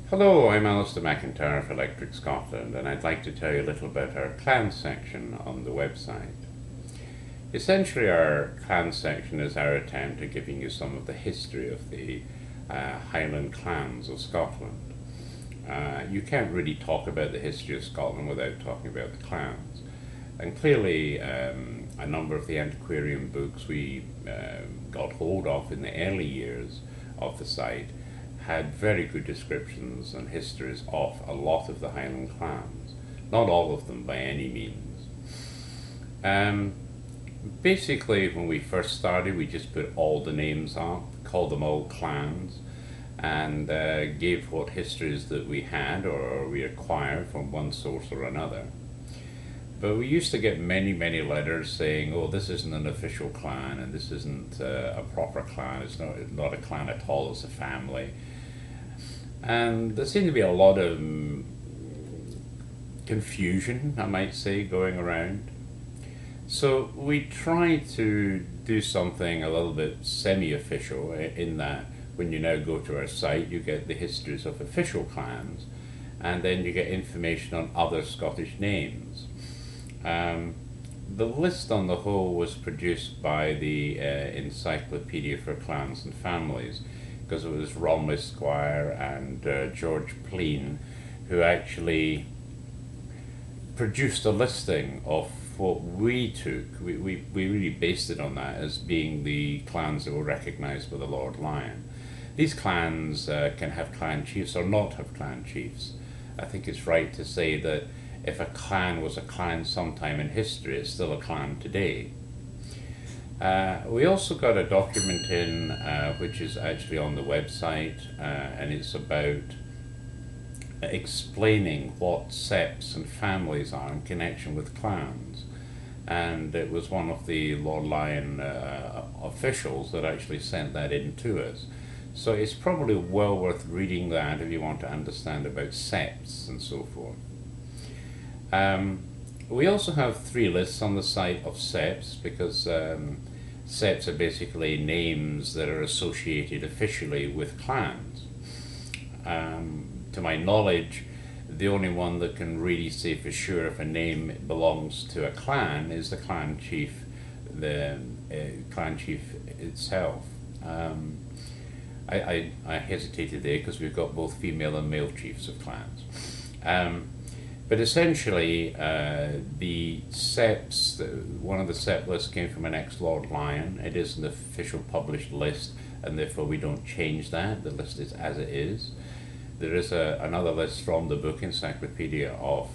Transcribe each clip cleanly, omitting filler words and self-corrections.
Hello, I'm Alastair McIntyre for Electric Scotland, and I'd like to tell you a little about our clan section on the website. Essentially, our clan section is our attempt at giving you some of the history of the Highland clans of Scotland. You can't really talk about the history of Scotland without talking about the clans. And clearly, a number of the antiquarian books we got hold of in the early years of the site had very good descriptions and histories of a lot of the Highland clans. Not all of them by any means. Basically, when we first started, we just put all the names up, called them all clans, and gave what histories that we had or we acquired from one source or another. But we used to get many letters saying, oh, this isn't an official clan, and this isn't a proper clan, it's not a clan at all, it's a family. And there seemed to be a lot of confusion, I might say, going around. So we tried to do something a little bit semi-official in that when you now go to our site, you get the histories of official clans, and then you get information on other Scottish names. The list on the whole was produced by the Encyclopedia for Clans and Families, because it was Romley Squire and George Pleen who actually produced a listing of what we took. We really based it on that as being the clans that were recognised by the Lord Lion. These clans can have clan chiefs or not have clan chiefs. I think it's right to say that if a clan was a clan sometime in history, it's still a clan today. We also got a document in which is actually on the website, and it's about explaining what septs and families are in connection with clans. And it was one of the Lord Lion officials that actually sent that in to us. So it's probably well worth reading that if you want to understand about septs and so forth. We also have 3 lists on the site of septs, because septs are basically names that are associated officially with clans. To my knowledge, the only one that can really say for sure if a name belongs to a clan is the clan chief itself. I hesitated there because we've got both female and male chiefs of clans. But essentially, the septs, one of the sept lists came from an ex-Lord Lion. It is an official published list, and therefore we don't change that. The list is as it is. There is another list from the book Encyclopedia of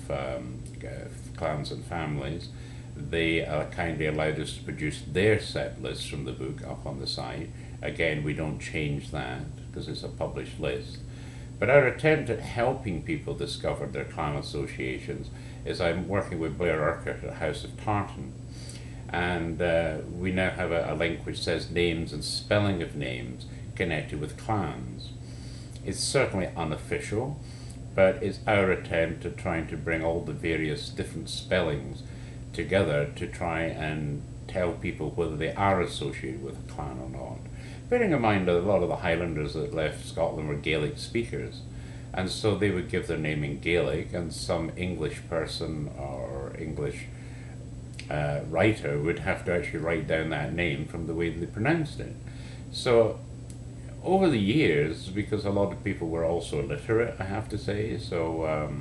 Clans and Families. They kindly allowed us to produce their sept list from the book up on the site. Again, we don't change that because it's a published list. But our attempt at helping people discover their clan associations is I'm working with Blair Urquhart at House of Tartan. And we now have a link which says names and spelling of names connected with clans. It's certainly unofficial, but it's our attempt at trying to bring all the various different spellings together to try and tell people whether they are associated with a clan or not. Bearing in mind that a lot of the Highlanders that left Scotland were Gaelic speakers, and so they would give their name in Gaelic, and some English person or English writer would have to actually write down that name from the way they pronounced it. So over the years, because a lot of people were also illiterate, I have to say, so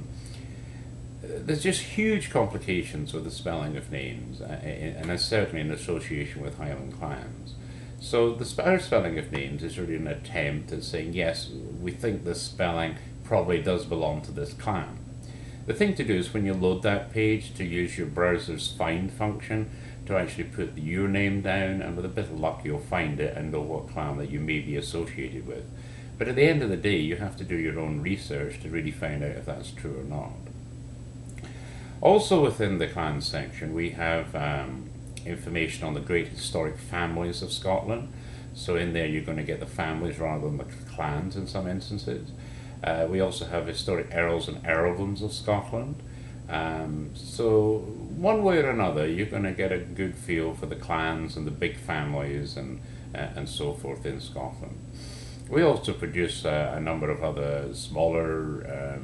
there's just huge complications with the spelling of names, and certainly in association with Highland clans. So our spelling of names is really an attempt at saying, yes, we think this spelling probably does belong to this clan. The thing to do is when you load that page to use your browser's find function to actually put your name down, and with a bit of luck you'll find it and know what clan that you may be associated with. But at the end of the day, you have to do your own research to really find out if that's true or not. Also within the clan section, we have information on the great historic families of Scotland. So in there you're going to get the families rather than the clans in some instances. We also have historic earls and earldoms of Scotland. So one way or another you're going to get a good feel for the clans and the big families and so forth in Scotland. We also produce a number of other smaller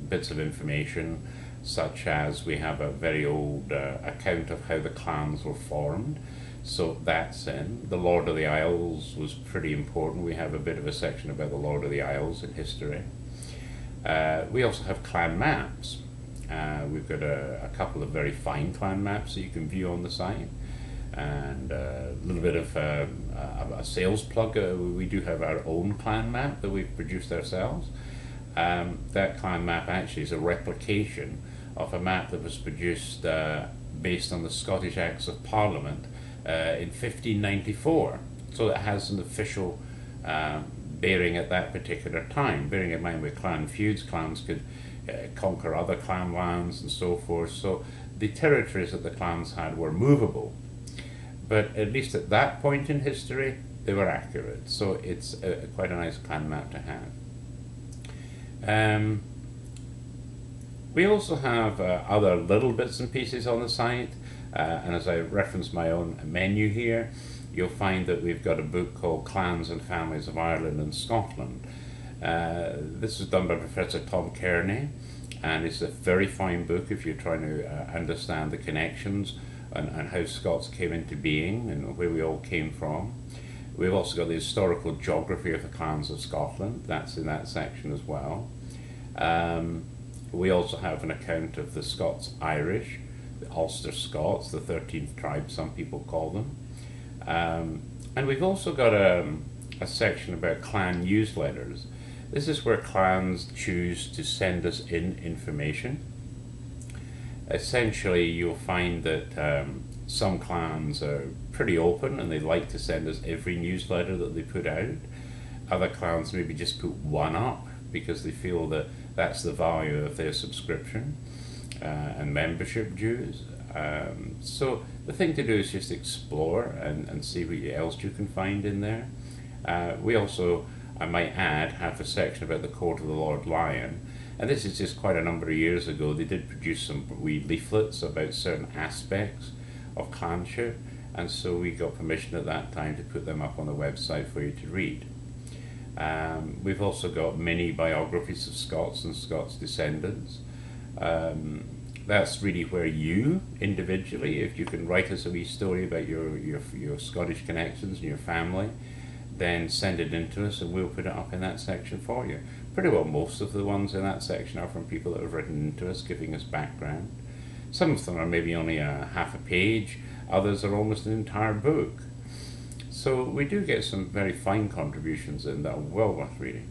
bits of information, such as we have a very old account of how the clans were formed. So that's in. The Lord of the Isles was pretty important. We have a bit of a section about the Lord of the Isles in history. We also have clan maps. We've got a couple of very fine clan maps that you can view on the site. And a little bit of a sales plug. We do have our own clan map that we've produced ourselves. That clan map actually is a replication of a map that was produced based on the Scottish Acts of Parliament in 1594. So it has an official bearing at that particular time. Bearing in mind with clan feuds, clans could conquer other clan lands and so forth. So the territories that the clans had were movable. But at least at that point in history, they were accurate. So it's quite a nice clan map to have. We also have other little bits and pieces on the site. And as I reference my own menu here, you'll find that we've got a book called Clans and Families of Ireland and Scotland. This was done by Professor Tom Kearney, and it's a very fine book if you're trying to understand the connections and how Scots came into being and where we all came from. We've also got the historical geography of the clans of Scotland. That's in that section as well. We also have an account of the Scots-Irish, the Ulster Scots, the 13th tribe some people call them. And we've also got a section about clan newsletters. This is where clans choose to send us in information. Essentially, you'll find that some clans are pretty open and they like to send us every newsletter that they put out. Other clans maybe just put one up because they feel that that's the value of their subscription and membership dues. So the thing to do is just explore and see what else you can find in there. We also, I might add, have a section about the Court of the Lord Lion. And this is just quite a number of years ago. They did produce some wee leaflets about certain aspects of clanship, and so we got permission at that time to put them up on the website for you to read. We've also got many biographies of Scots and Scots descendants. That's really where you, individually, if you can write us a wee story about your Scottish connections and your family, then send it in to us and we'll put it up in that section for you. Pretty well most of the ones in that section are from people that have written into us, giving us background. Some of them are maybe only a half a page, others are almost an entire book. So we do get some very fine contributions in that are well worth reading.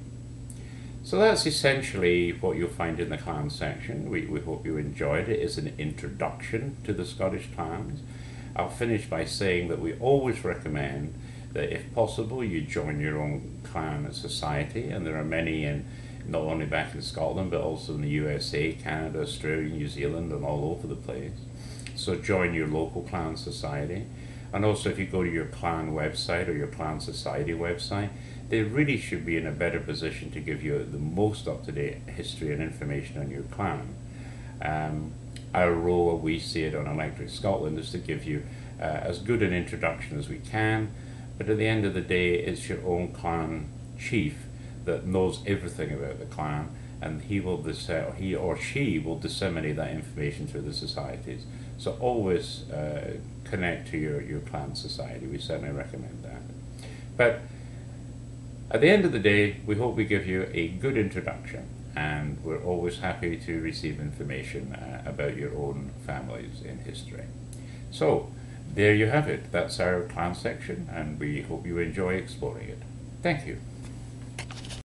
So that's essentially what you'll find in the clan section. We hope you enjoyed it. It's an introduction to the Scottish clans. I'll finish by saying that we always recommend that if possible you join your own clan society, and there are many in not only back in Scotland but also in the USA, Canada, Australia, New Zealand and all over the place. So join your local clan society. And also if you go to your clan website or your clan society website, they really should be in a better position to give you the most up-to-date history and information on your clan. Our role, we see it on Electric Scotland, is to give you as good an introduction as we can, but at the end of the day it's your own clan chief that knows everything about the clan, and he or she will disseminate that information through the societies. So always connect to your clan society. We certainly recommend that. But at the end of the day, we hope we give you a good introduction, and we're always happy to receive information about your own families in history. So there you have it. That's our clan section, and we hope you enjoy exploring it. Thank you.